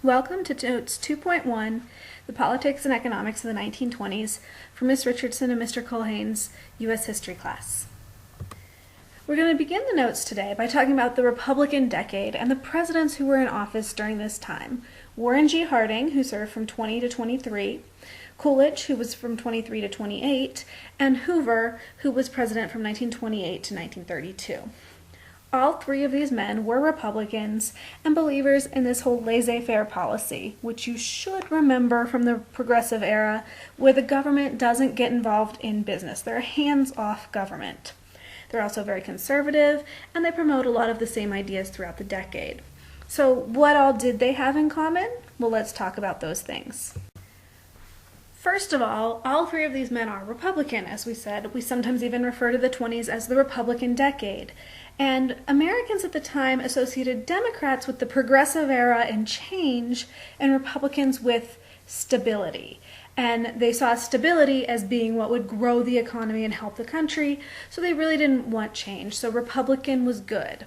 Welcome to Notes 2.1, The Politics and Economics of the 1920s, from Ms. Richardson and Mr. Culhane's U.S. History class. We're going to begin the notes today by talking about the Republican decade and the presidents who were in office during this time. Warren G. Harding, who served from 20 to 23, Coolidge, who was from 23 to 28, and Hoover, who was president from 1928 to 1932. All three of these men were Republicans and believers in this whole laissez-faire policy, which you should remember from the Progressive era, where the government doesn't get involved in business. They're a hands-off government. They're also very conservative, and they promote a lot of the same ideas throughout the decade. So what all did they have in common? Well, let's talk about those things. First of all three of these men are Republican, as we said. We sometimes even refer to the 20s as the Republican decade. And Americans at the time associated Democrats with the Progressive era and change, and Republicans with stability. And they saw stability as being what would grow the economy and help the country, so they really didn't want change. So Republican was good,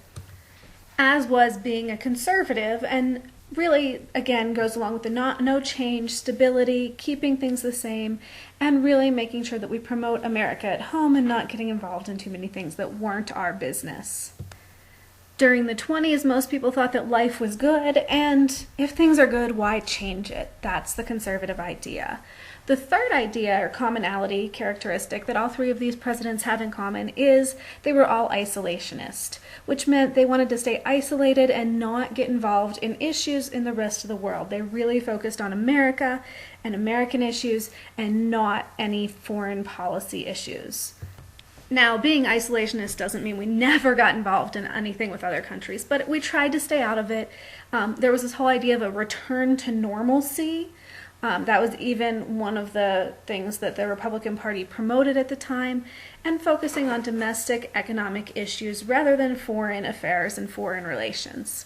as was being a conservative, and really, again, goes along with the no change, stability, keeping things the same, and really making sure that we promote America at home and not getting involved in too many things that weren't our business. During the 20s, most people thought that life was good, and if things are good, why change it? That's the conservative idea. The third idea or commonality characteristic that all three of these presidents have in common is they were all isolationist, which meant they wanted to stay isolated and not get involved in issues in the rest of the world. They really focused on America and American issues and not any foreign policy issues. Now, being isolationist doesn't mean we never got involved in anything with other countries, but we tried to stay out of it. There was this whole idea of a return to normalcy. That was even one of the things that the Republican Party promoted at the time, and focusing on domestic economic issues rather than foreign affairs and foreign relations.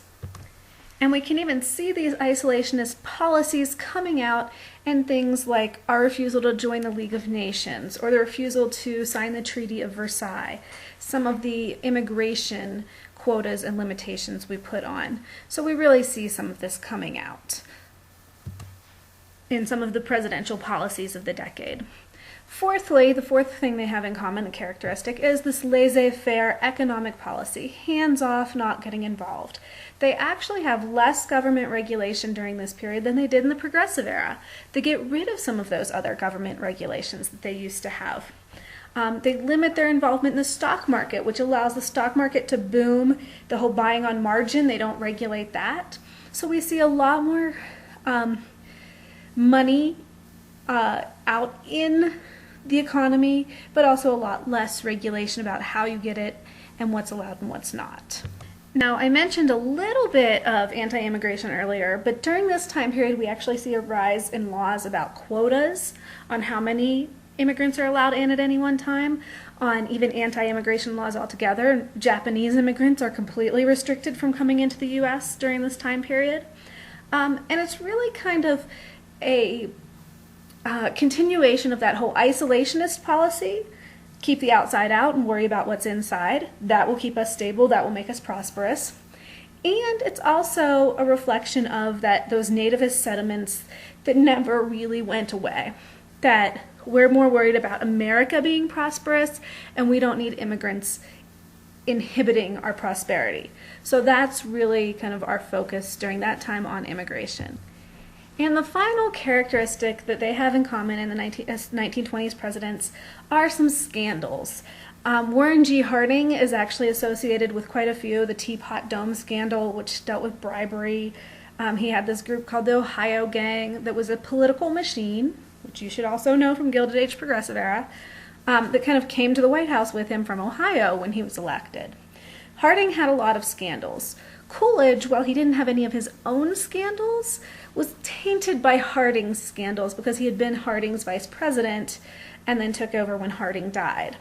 And we can even see these isolationist policies coming out in things like our refusal to join the League of Nations, or the refusal to sign the Treaty of Versailles, some of the immigration quotas and limitations we put on. So we really see some of this coming out in some of the presidential policies of the decade. Fourthly, the fourth thing they have in common, the characteristic, is this laissez-faire economic policy, hands-off, not getting involved. They actually have less government regulation during this period than they did in the Progressive era. They get rid of some of those other government regulations that they used to have. They limit their involvement in the stock market, which allows the stock market to boom. The whole buying on margin, they don't regulate that. So we see a lot more money out in the economy, but also a lot less regulation about how you get it and what's allowed and what's not. Now, I mentioned a little bit of anti-immigration earlier, but during this time period we actually see a rise in laws about quotas on how many immigrants are allowed in at any one time, on even anti-immigration laws altogether. Japanese immigrants are completely restricted from coming into the U.S. during this time period. And it's really kind of a continuation of that whole isolationist policy. Keep the outside out and worry about what's inside. That will keep us stable, that will make us prosperous. And it's also a reflection of those nativist sentiments that never really went away. That we're more worried about America being prosperous, and we don't need immigrants inhibiting our prosperity. So that's really kind of our focus during that time on immigration. And the final characteristic that they have in common in the 1920s presidents are some scandals. Warren G. Harding is actually associated with quite a few. The Teapot Dome scandal, which dealt with bribery. He had this group called the Ohio Gang that was a political machine, which you should also know from Gilded Age Progressive era, that kind of came to the White House with him from Ohio when he was elected. Harding had a lot of scandals. Coolidge, while he didn't have any of his own scandals, was tainted by Harding's scandals because he had been Harding's vice president and then took over when Harding died.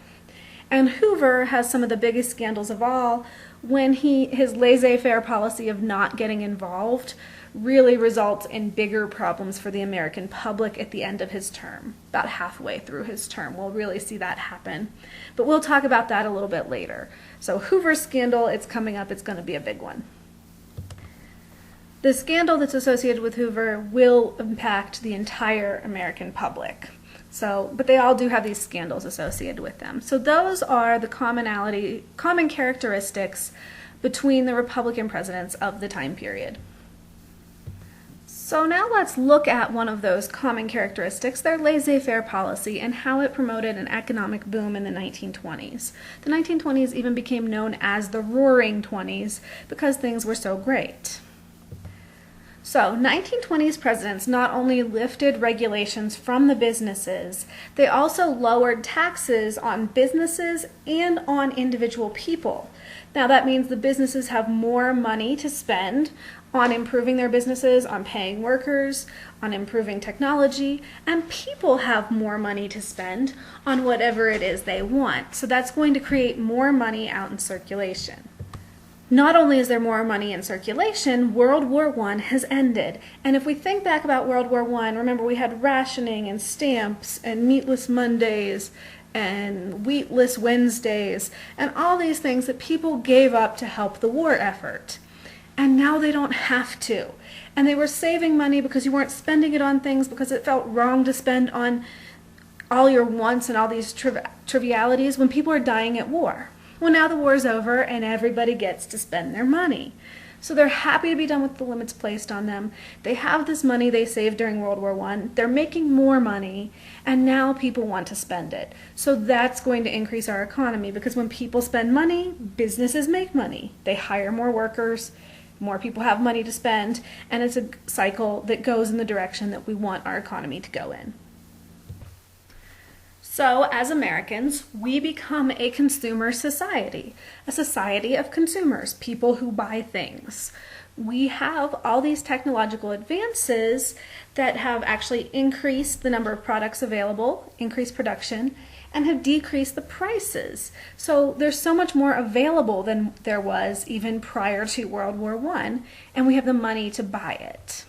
And Hoover has some of the biggest scandals of all when his laissez-faire policy of not getting involved really results in bigger problems for the American public at the end of his term. About halfway through his term, we'll really see that happen. But we'll talk about that a little bit later. So Hoover's scandal, it's coming up, it's going to be a big one. The scandal that's associated with Hoover will impact the entire American public. But they all do have these scandals associated with them. So those are the common characteristics between the Republican presidents of the time period. So now let's look at one of those common characteristics, their laissez-faire policy, and how it promoted an economic boom in the 1920s. The 1920s even became known as the Roaring Twenties because things were so great. So 1920s presidents not only lifted regulations from the businesses, they also lowered taxes on businesses and on individual people. Now that means the businesses have more money to spend on improving their businesses, on paying workers, on improving technology, and people have more money to spend on whatever it is they want. So that's going to create more money out in circulation. Not only is there more money in circulation, World War I has ended. And if we think back about World War I, remember we had rationing and stamps and meatless Mondays and wheatless Wednesdays and all these things that people gave up to help the war effort. And now they don't have to. And they were saving money because you weren't spending it on things because it felt wrong to spend on all your wants and all these trivialities when people are dying at war. Well, now the war's over and everybody gets to spend their money. So they're happy to be done with the limits placed on them. They have this money they saved during World War I. They're making more money, and now people want to spend it. So that's going to increase our economy because when people spend money, businesses make money. They hire more workers, more people have money to spend, and it's a cycle that goes in the direction that we want our economy to go in. So, as Americans, we become a consumer society, a society of consumers, people who buy things. We have all these technological advances that have actually increased the number of products available, increased production, and have decreased the prices. So there's so much more available than there was even prior to World War I, and we have the money to buy it.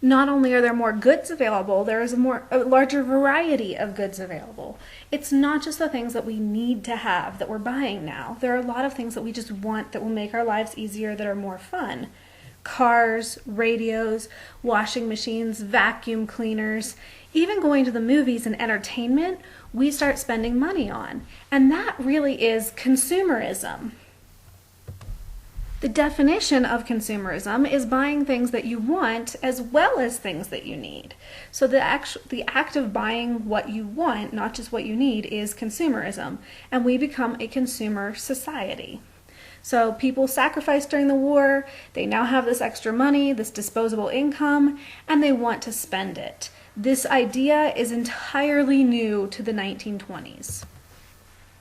Not only are there more goods available, there is a larger variety of goods available. It's not just the things that we need to have that we're buying now. There are a lot of things that we just want that will make our lives easier, that are more fun. Cars, radios, washing machines, vacuum cleaners, even going to the movies and entertainment, we start spending money on. And that really is consumerism. The definition of consumerism is buying things that you want as well as things that you need. So the act of buying what you want, not just what you need, is consumerism. And we become a consumer society. So people sacrificed during the war, they now have this extra money, this disposable income, and they want to spend it. This idea is entirely new to the 1920s.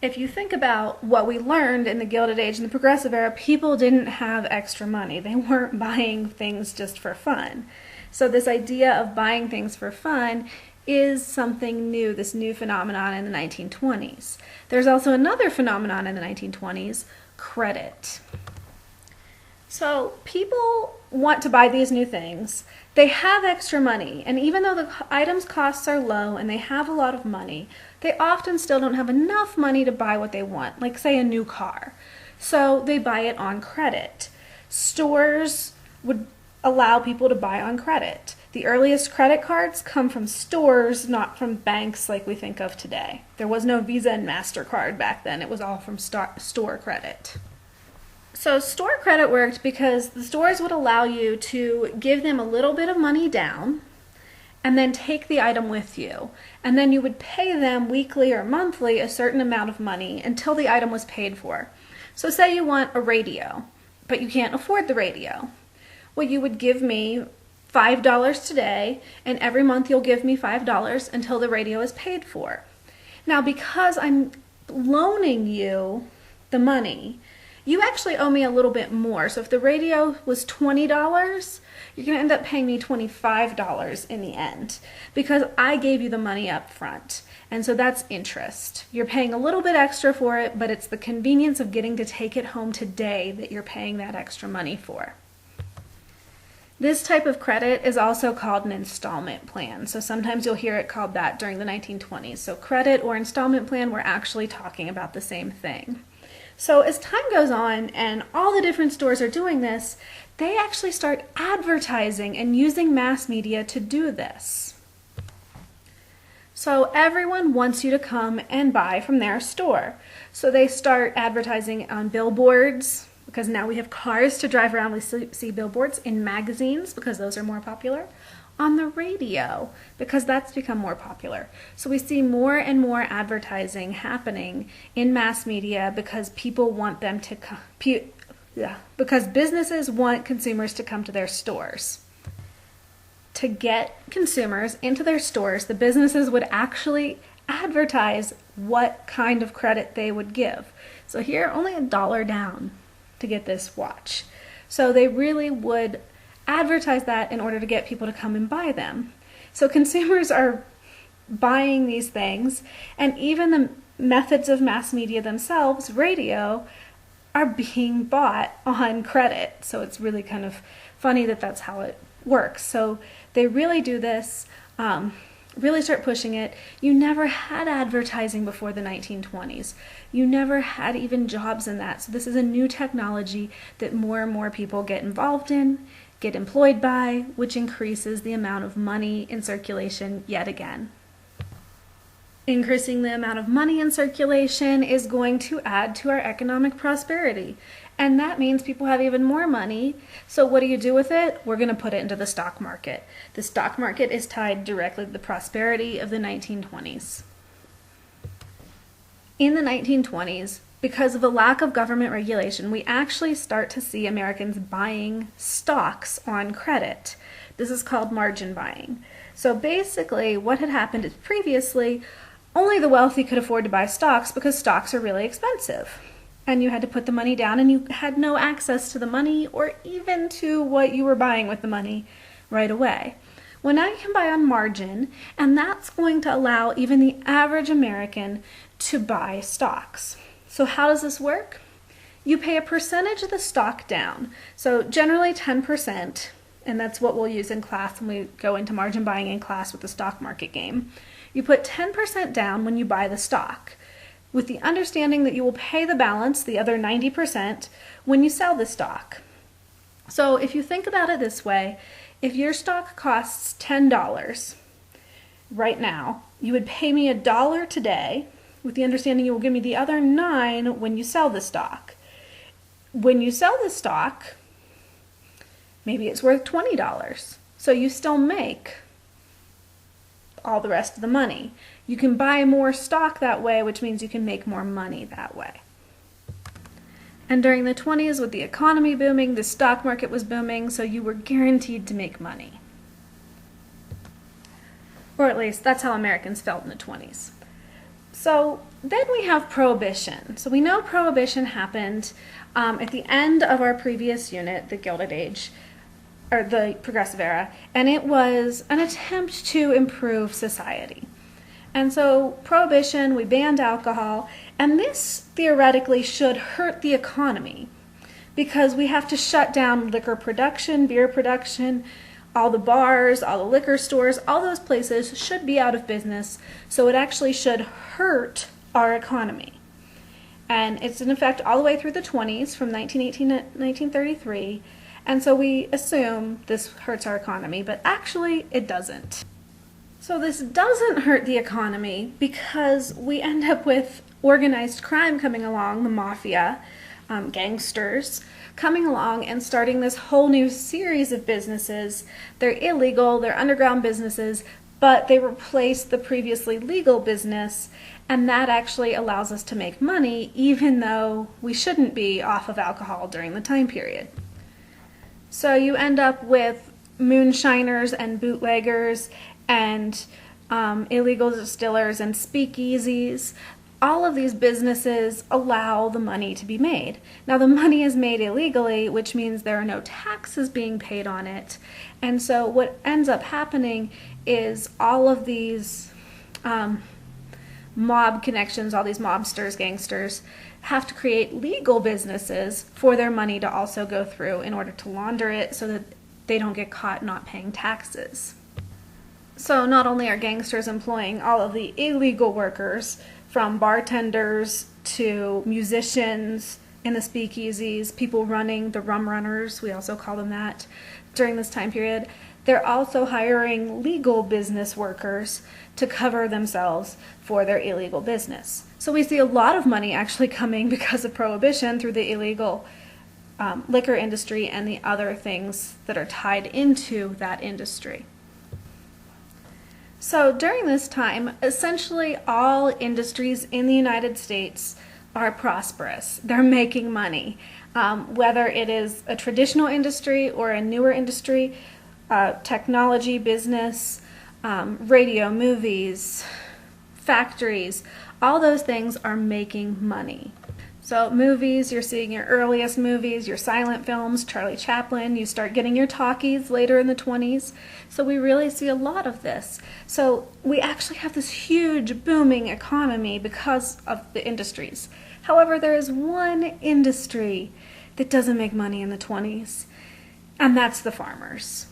If you think about what we learned in the Gilded Age and the Progressive Era, people didn't have extra money. They weren't buying things just for fun. So this idea of buying things for fun is something new, this new phenomenon in the 1920s. There's also another phenomenon in the 1920s, credit. So people want to buy these new things. They have extra money, and even though the items' costs are low and they have a lot of money, they often still don't have enough money to buy what they want, like say a new car. So they buy it on credit. Stores would allow people to buy on credit. The earliest credit cards come from stores, not from banks like we think of today. There was no Visa and MasterCard back then. It was all from store credit. So store credit worked because the stores would allow you to give them a little bit of money down and then take the item with you. And then you would pay them weekly or monthly a certain amount of money until the item was paid for. So say you want a radio, but you can't afford the radio. Well, you would give me $5 today, and every month you'll give me $5 until the radio is paid for. Now, because I'm loaning you the money, you actually owe me a little bit more. So if the radio was $20, you're going to end up paying me $25 in the end because I gave you the money up front. And so that's interest. You're paying a little bit extra for it, but it's the convenience of getting to take it home today that you're paying that extra money for. This type of credit is also called an installment plan. So sometimes you'll hear it called that during the 1920s. So credit or installment plan, we're actually talking about the same thing. So as time goes on and all the different stores are doing this, they actually start advertising and using mass media to do this. So everyone wants you to come and buy from their store. So they start advertising on billboards, because now we have cars to drive around. We see billboards in magazines, because those are more popular. On the radio, because that's become more popular. So we see more and more advertising happening in mass media because people want them to because businesses want consumers to come to their stores. To get consumers into their stores, the businesses would actually advertise what kind of credit they would give. So here, only $1 down to get this watch. So they really would advertise that in order to get people to come and buy them. So consumers are buying these things, and even the methods of mass media themselves, radio, are being bought on credit. So it's really kind of funny that that's how it works. So they really do this, really start pushing it. You never had advertising before the 1920s. You never had even jobs in that. So this is a new technology that more and more people get involved in, get employed by, which increases the amount of money in circulation yet again. Increasing the amount of money in circulation is going to add to our economic prosperity. And that means people have even more money. So what do you do with it? We're going to put it into the stock market. The stock market is tied directly to the prosperity of the 1920s. In the 1920s, because of a lack of government regulation, we actually start to see Americans buying stocks on credit. This is called margin buying. So basically, what had happened is previously, only the wealthy could afford to buy stocks because stocks are really expensive. And you had to put the money down, and you had no access to the money or even to what you were buying with the money right away. Well, now you can buy on margin, and that's going to allow even the average American to buy stocks. So how does this work? You pay a percentage of the stock down. So generally 10%, and that's what we'll use in class when we go into margin buying in class with the stock market game. You put 10% down when you buy the stock, with the understanding that you will pay the balance, the other 90%, when you sell the stock. So if you think about it this way, if your stock costs $10 right now, you would pay me $1 today, with the understanding you will give me the other 9 when you sell the stock. When you sell the stock, maybe it's worth $20. So you still make all the rest of the money. You can buy more stock that way, which means you can make more money that way. And during the 20s, with the economy booming, the stock market was booming, so you were guaranteed to make money. Or at least that's how Americans felt in the 20s. So then we have Prohibition. So we know Prohibition happened at the end of our previous unit, the Gilded Age, or the Progressive Era, and it was an attempt to improve society. And so Prohibition, we banned alcohol, and this theoretically should hurt the economy because we have to shut down liquor production, beer production, all the bars, all the liquor stores, all those places should be out of business, so it actually should hurt our economy. And it's in effect all the way through the 20s, from 1918 to 1933, and so we assume this hurts our economy, but actually it doesn't. So this doesn't hurt the economy because we end up with organized crime coming along, the mafia, gangsters, coming along and starting this whole new series of businesses. They're illegal, they're underground businesses, but they replace the previously legal business, and that actually allows us to make money even though we shouldn't be off of alcohol during the time period. So you end up with moonshiners and bootleggers and illegal distillers and speakeasies. All of these businesses allow the money to be made. Now the money is made illegally, which means there are no taxes being paid on it. And so what ends up happening is all of these mob connections, all these mobsters, gangsters, have to create legal businesses for their money to also go through in order to launder it so that they don't get caught not paying taxes. So not only are gangsters employing all of the illegal workers, from bartenders to musicians in the speakeasies, people running the rum runners, we also call them that, during this time period. They're also hiring legal business workers to cover themselves for their illegal business. So we see a lot of money actually coming because of Prohibition through the illegal liquor industry and the other things that are tied into that industry. So during this time, essentially all industries in the United States are prosperous. They're making money. Whether it is a traditional industry or a newer industry, technology, business, radio, movies, factories, all those things are making money. So movies, you're seeing your earliest movies, your silent films, Charlie Chaplin, you start getting your talkies later in the 20s. So we really see a lot of this. So we actually have this huge booming economy because of the industries. However, there is one industry that doesn't make money in the 20s, and that's the farmers.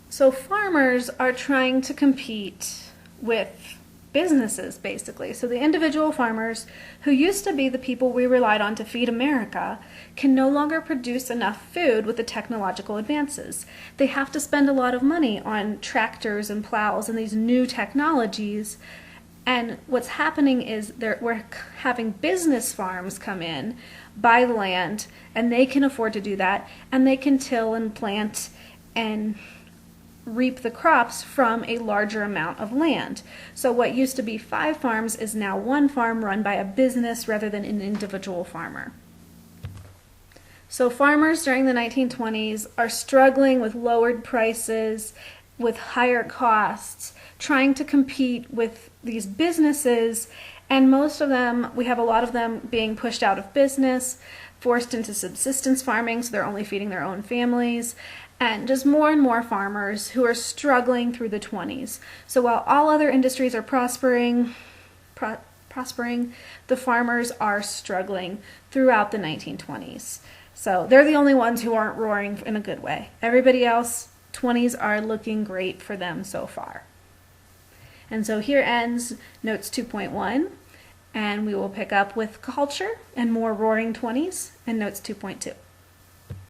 So farmers are trying to compete with businesses, basically. So the individual farmers, who used to be the people we relied on to feed America, can no longer produce enough food with the technological advances. They have to spend a lot of money on tractors and plows and these new technologies. And what's happening is we're having business farms come in, buy the land, and they can afford to do that, and they can till and plant and reap the crops from a larger amount of land. So what used to be 5 farms is now 1 farm run by a business rather than an individual farmer. So farmers during the 1920s are struggling with lowered prices, with higher costs, trying to compete with these businesses, and most of them, we have a lot of them being pushed out of business, forced into subsistence farming, so they're only feeding their own families, and just more and more farmers who are struggling through the 20s. So while all other industries are prospering, the farmers are struggling throughout the 1920s. So they're the only ones who aren't roaring in a good way. Everybody else, 20s are looking great for them so far. And so here ends Notes 2.1, and we will pick up with culture and more roaring 20s and Notes 2.2.